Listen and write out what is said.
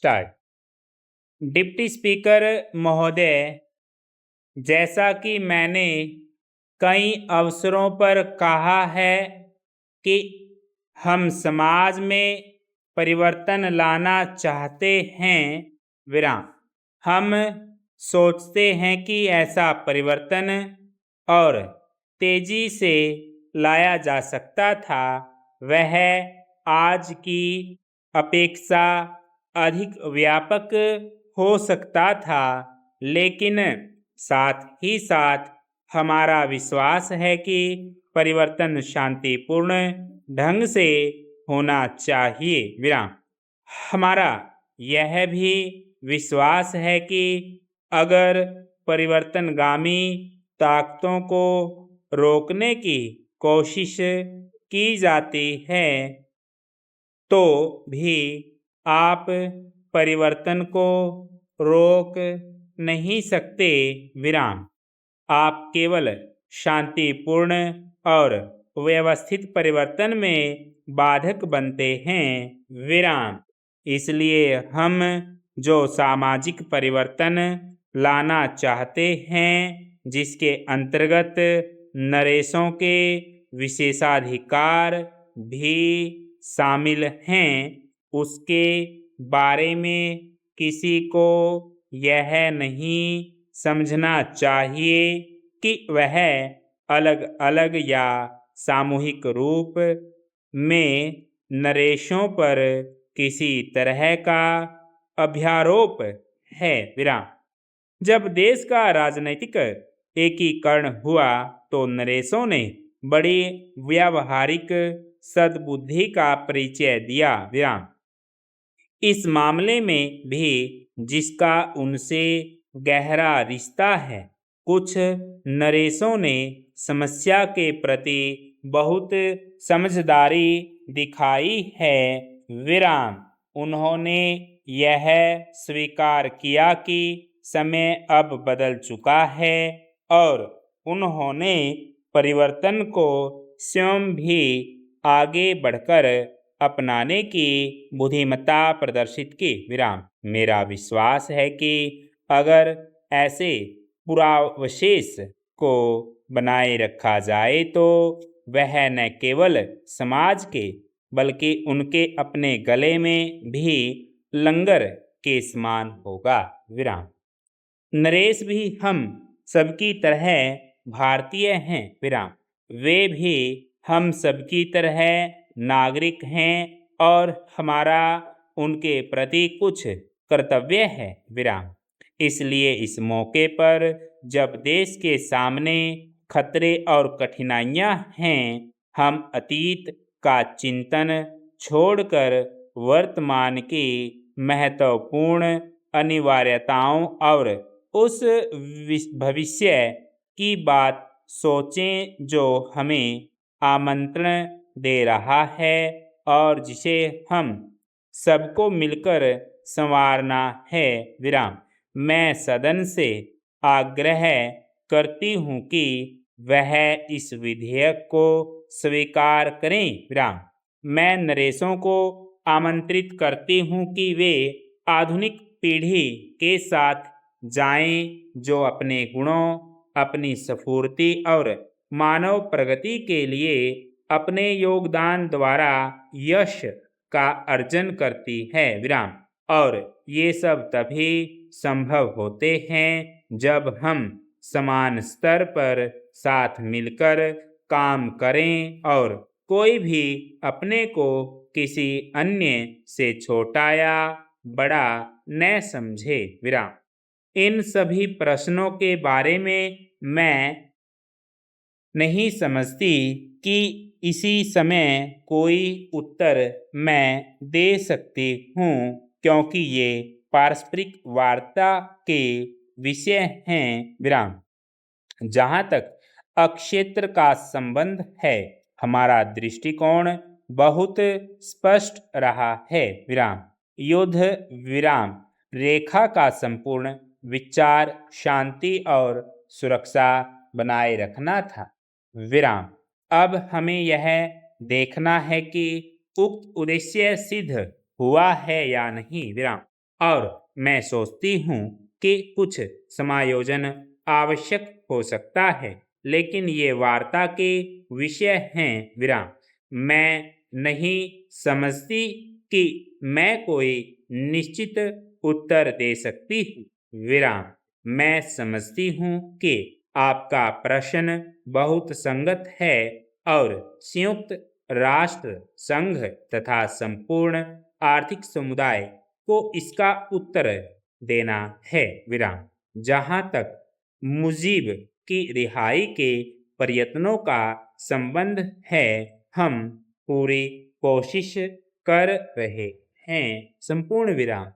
Start. Deputy speaker महोदय, जैसा कि मैंने कई अवसरों पर कहा है कि हम समाज में परिवर्तन लाना चाहते हैं, विराम। हम सोचते हैं कि ऐसा परिवर्तन और तेजी से लाया जा सकता था, वह आज की अपेक्षा अधिक व्यापक हो सकता था, लेकिन साथ ही साथ हमारा विश्वास है कि परिवर्तन शांतिपूर्ण ढंग से होना चाहिए, विराम। हमारा यह भी विश्वास है कि अगर परिवर्तनगामी ताकतों को रोकने की कोशिश की जाती है तो भी आप परिवर्तन को रोक नहीं सकते, विराम। आप केवल शांतिपूर्ण और व्यवस्थित परिवर्तन में बाधक बनते हैं, विराम। इसलिए हम जो सामाजिक परिवर्तन लाना चाहते हैं, जिसके अंतर्गत नरेशों के विशेषाधिकार भी शामिल हैं, उसके बारे में किसी को यह नहीं समझना चाहिए कि वह अलग अलग या सामूहिक रूप में नरेशों पर किसी तरह का अभ्यारोप है, विराम। जब देश का राजनैतिक एकीकरण हुआ तो नरेशों ने बड़ी व्यावहारिक सद्बुद्धि का परिचय दिया, विराम। इस मामले में भी जिसका उनसे गहरा रिश्ता है, कुछ नरेशों ने समस्या के प्रति बहुत समझदारी दिखाई है, विराम। उन्होंने यह स्वीकार किया कि समय अब बदल चुका है और उन्होंने परिवर्तन को स्वयं भी आगे बढ़कर अपनाने की बुद्धिमत्ता प्रदर्शित की, विराम। मेरा विश्वास है कि अगर ऐसे पुरावशेष को बनाए रखा जाए तो वह न केवल समाज के बल्कि उनके अपने गले में भी लंगर के समान होगा, विराम। नरेश भी हम सबकी तरह भारतीय हैं, विराम। वे भी हम सबकी तरह नागरिक हैं और हमारा उनके प्रति कुछ कर्तव्य है, विराम। इसलिए इस मौके पर जब देश के सामने खतरे और कठिनाइयां हैं, हम अतीत का चिंतन छोड़कर वर्तमान की महत्वपूर्ण अनिवार्यताओं और उस भविष्य की बात सोचें जो हमें आमंत्रण दे रहा है और जिसे हम सबको मिलकर संवारना है, विराम। मैं सदन से आग्रह करती हूँ कि वह इस विधेयक को स्वीकार करें, विराम। मैं नरेशों को आमंत्रित करती हूँ कि वे आधुनिक पीढ़ी के साथ जाएं, जो अपने गुणों, अपनी स्फूर्ति और मानव प्रगति के लिए अपने योगदान द्वारा यश का अर्जन करती है, विराम। और ये सब तभी संभव होते हैं जब हम समान स्तर पर साथ मिलकर काम करें और कोई भी अपने को किसी अन्य से छोटा या बड़ा न समझे, विराम। इन सभी प्रश्नों के बारे में मैं नहीं समझती कि इसी समय कोई उत्तर मैं दे सकती हूँ, क्योंकि ये पारस्परिक वार्ता के विषय हैं, विराम। जहाँ तक अक्षेत्र का संबंध है, हमारा दृष्टिकोण बहुत स्पष्ट रहा है, विराम। युद्ध विराम रेखा का संपूर्ण विचार शांति और सुरक्षा बनाए रखना था, विराम। अब हमें यह देखना है कि उक्त उद्देश्य सिद्ध हुआ है या नहीं, विराम। और मैं सोचती हूँ कि कुछ समायोजन आवश्यक हो सकता है, लेकिन ये वार्ता के विषय हैं। विराम। मैं नहीं समझती कि मैं कोई निश्चित उत्तर दे सकती हूँ। विराम। मैं समझती हूँ कि आपका प्रश्न बहुत संगत है और संयुक्त राष्ट्र संघ तथा संपूर्ण आर्थिक समुदाय को इसका उत्तर देना है। विराम। जहाँ तक मुजीब की रिहाई के प्रयत्नों का संबंध है, हम पूरी कोशिश कर रहे हैं। संपूर्ण विराम।